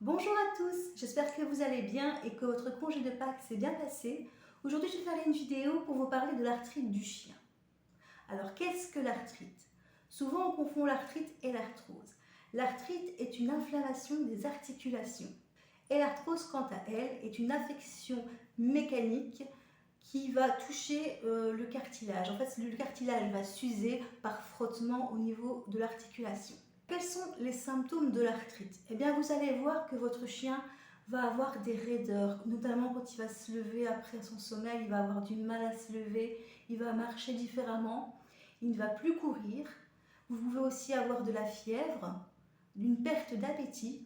Bonjour à tous, j'espère que vous allez bien et que votre congé de Pâques s'est bien passé. Aujourd'hui, je vais faire une vidéo pour vous parler de l'arthrite du chien. Alors, qu'est-ce que l'arthrite? Souvent, on confond l'arthrite et l'arthrose. L'arthrite est une inflammation des articulations et l'arthrose, quant à elle, est une affection mécanique qui va toucher le cartilage. En fait, le cartilage va s'user par frottement au niveau de l'articulation. Quels sont les symptômes de l'arthrite? Eh bien, vous allez voir que votre chien va avoir des raideurs, notamment quand il va se lever après son sommeil, il va avoir du mal à se lever, il va marcher différemment, il ne va plus courir. Vous pouvez aussi avoir de la fièvre, une perte d'appétit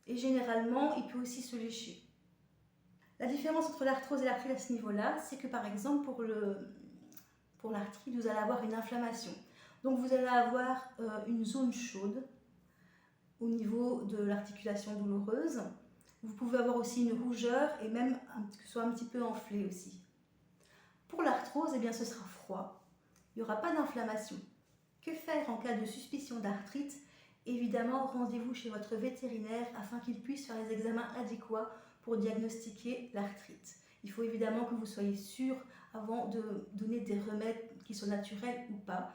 et généralement, il peut aussi se lécher. La différence entre l'arthrose et l'arthrite à ce niveau-là, c'est que par exemple, pour l'arthrite, vous allez avoir une inflammation. Donc vous allez avoir une zone chaude au niveau de l'articulation douloureuse. Vous pouvez avoir aussi une rougeur et même que ce soit un petit peu enflé aussi. Pour l'arthrose, eh bien, ce sera froid. Il n'y aura pas d'inflammation. Que faire en cas de suspicion d'arthrite? Évidemment, rendez-vous chez votre vétérinaire afin qu'il puisse faire les examens adéquats pour diagnostiquer l'arthrite. Il faut évidemment que vous soyez sûr avant de donner des remèdes qui soient naturels ou pas.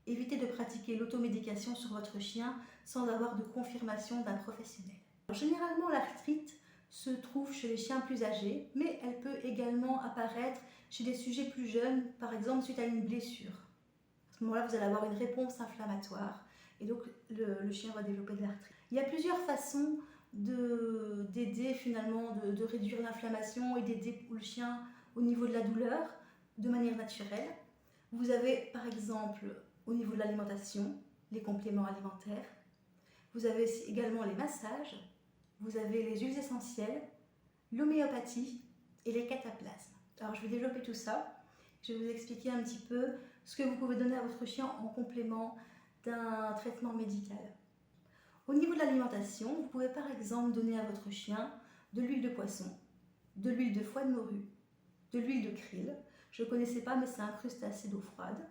Évitez de pratiquer l'automédication sur votre chien sans avoir de confirmation d'un professionnel. Généralement, l'arthrite se trouve chez les chiens plus âgés, mais elle peut également apparaître chez des sujets plus jeunes, par exemple suite à une blessure. À ce moment-là, vous allez avoir une réponse inflammatoire et donc le chien va développer de l'arthrite. Il y a plusieurs façons d'aider finalement, de réduire l'inflammation et d'aider le chien au niveau de la douleur de manière naturelle. Vous avez par exemple au niveau de l'alimentation, les compléments alimentaires. Vous avez également les massages, vous avez les huiles essentielles, l'homéopathie et les cataplasmes. Alors je vais développer tout ça. Je vais vous expliquer un petit peu ce que vous pouvez donner à votre chien en complément d'un traitement médical. Au niveau de l'alimentation, vous pouvez par exemple donner à votre chien de l'huile de poisson, de l'huile de foie de morue, de l'huile de krill. Je ne connaissais pas, mais c'est un crustacé d'eau froide.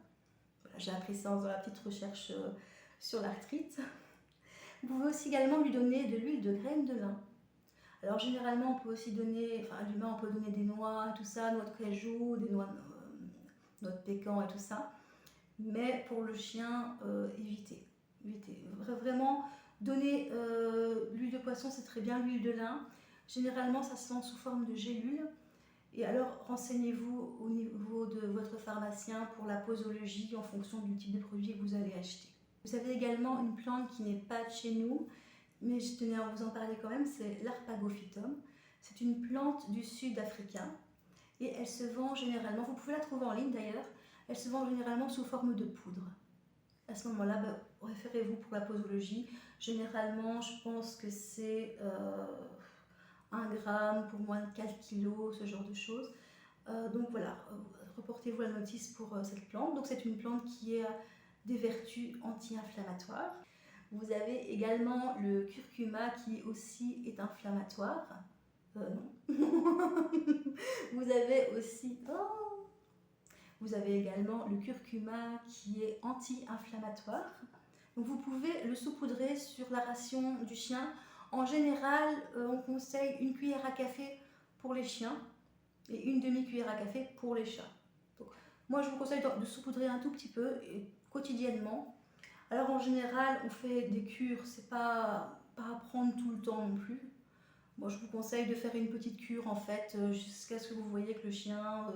J'ai appris ça dans la petite recherche sur l'arthrite. Vous pouvez aussi également lui donner de l'huile de graines de lin. Alors généralement on peut aussi donner, enfin à l'humain on peut donner des noix, tout ça, noix de cajou, des noix de pécan et tout ça. Mais pour le chien, évitez. Vraiment, donner l'huile de poisson c'est très bien, l'huile de lin. Généralement ça se vend sous forme de gélule. Et alors, renseignez-vous au niveau de votre pharmacien pour la posologie en fonction du type de produit que vous allez acheter. Vous avez également une plante qui n'est pas de chez nous, mais je tenais à vous en parler quand même, c'est l'Harpagophytum. C'est une plante du sud africain et elle se vend généralement, vous pouvez la trouver en ligne d'ailleurs, elle se vend généralement sous forme de poudre. À ce moment-là, référez-vous pour la posologie. Généralement, je pense que c'est 1 gramme pour moins de 4 kilos, ce genre de choses. Donc voilà, reportez-vous la notice pour cette plante. Donc c'est une plante qui a des vertus anti-inflammatoires. Vous avez également le curcuma qui aussi est inflammatoire. Non. Vous avez aussi... Oh, vous avez également le curcuma qui est anti-inflammatoire. Donc vous pouvez le saupoudrer sur la ration du chien. En général, on conseille 1 cuillère à café pour les chiens et 1 demi-cuillère à café pour les chats. Donc, moi, je vous conseille de saupoudrer un tout petit peu et quotidiennement. Alors, en général, on fait des cures, c'est pas à prendre tout le temps non plus. Moi, je vous conseille de faire une petite cure en fait jusqu'à ce que vous voyez que le chien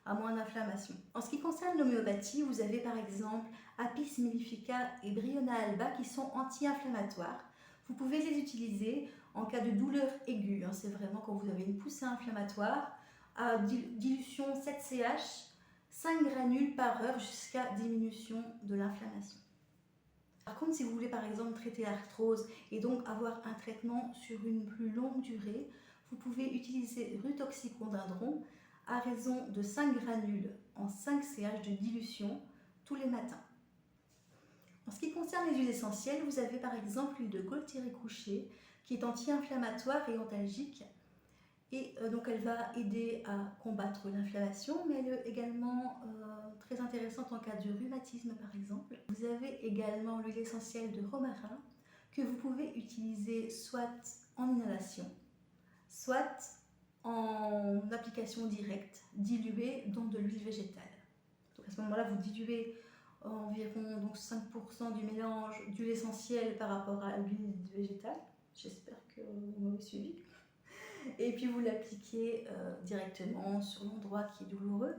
a moins d'inflammation. En ce qui concerne l'homéopathie, vous avez par exemple Apis mellifica et Bryona alba qui sont anti-inflammatoires. Vous pouvez les utiliser en cas de douleur aiguë, hein, c'est vraiment quand vous avez une poussée inflammatoire, à dilution 7 CH, 5 granules par heure jusqu'à diminution de l'inflammation. Par contre, si vous voulez par exemple traiter l'arthrose et donc avoir un traitement sur une plus longue durée, vous pouvez utiliser rutoxicodendron à raison de 5 granules en 5 CH de dilution tous les matins. En ce qui concerne les huiles essentielles, vous avez par exemple l'huile de Gaultieri couché qui est anti-inflammatoire et antalgique. Et donc elle va aider à combattre l'inflammation, mais elle est également très intéressante en cas de rhumatisme par exemple. Vous avez également l'huile essentielle de romarin que vous pouvez utiliser soit en inhalation, soit en application directe, diluée dans de l'huile végétale. Donc à ce moment-là, vous diluez environ donc 5% du mélange d'huile essentielle par rapport à l'huile végétale. J'espère que vous m'avez suivi. Et puis vous l'appliquez directement sur l'endroit qui est douloureux.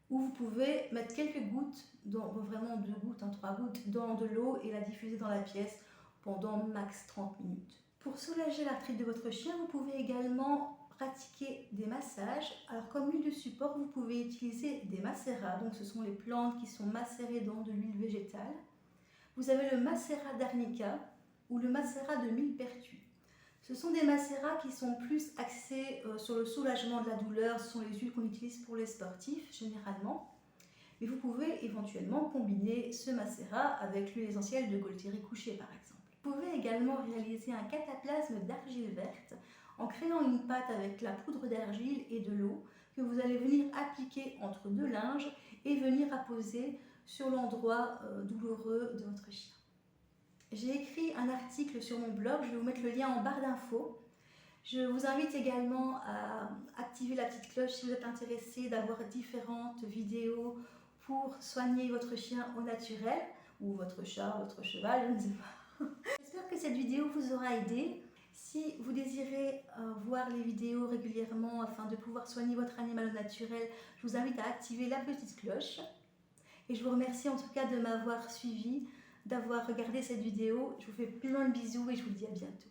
Ou vous pouvez mettre quelques gouttes, vraiment 2 gouttes, 3 gouttes, dans de l'eau et la diffuser dans la pièce pendant max 30 minutes. Pour soulager l'arthrite de votre chien, vous pouvez également pratiquer des massages. Alors comme huile de support, vous pouvez utiliser des macérats. Donc ce sont les plantes qui sont macérées dans de l'huile végétale. Vous avez le macérat d'arnica ou le macérat de millepertuis. Ce sont des macérats qui sont plus axés sur le soulagement de la douleur. Ce sont les huiles qu'on utilise pour les sportifs généralement. Mais vous pouvez éventuellement combiner ce macérat avec l'huile essentielle de Gualtieri couché par exemple. Vous pouvez également réaliser un cataplasme d'argile verte en créant une pâte avec la poudre d'argile et de l'eau que vous allez venir appliquer entre 2 linges et venir apposer sur l'endroit douloureux de votre chien. J'ai écrit un article sur mon blog, je vais vous mettre le lien en barre d'infos. Je vous invite également à activer la petite cloche si vous êtes intéressé d'avoir différentes vidéos pour soigner votre chien au naturel, ou votre chat, votre cheval, je ne sais pas. J'espère que cette vidéo vous aura aidé. Si vous désirez voir les vidéos régulièrement afin de pouvoir soigner votre animal au naturel, je vous invite à activer la petite cloche. Et je vous remercie en tout cas de m'avoir suivi, d'avoir regardé cette vidéo. Je vous fais plein de bisous et je vous dis à bientôt.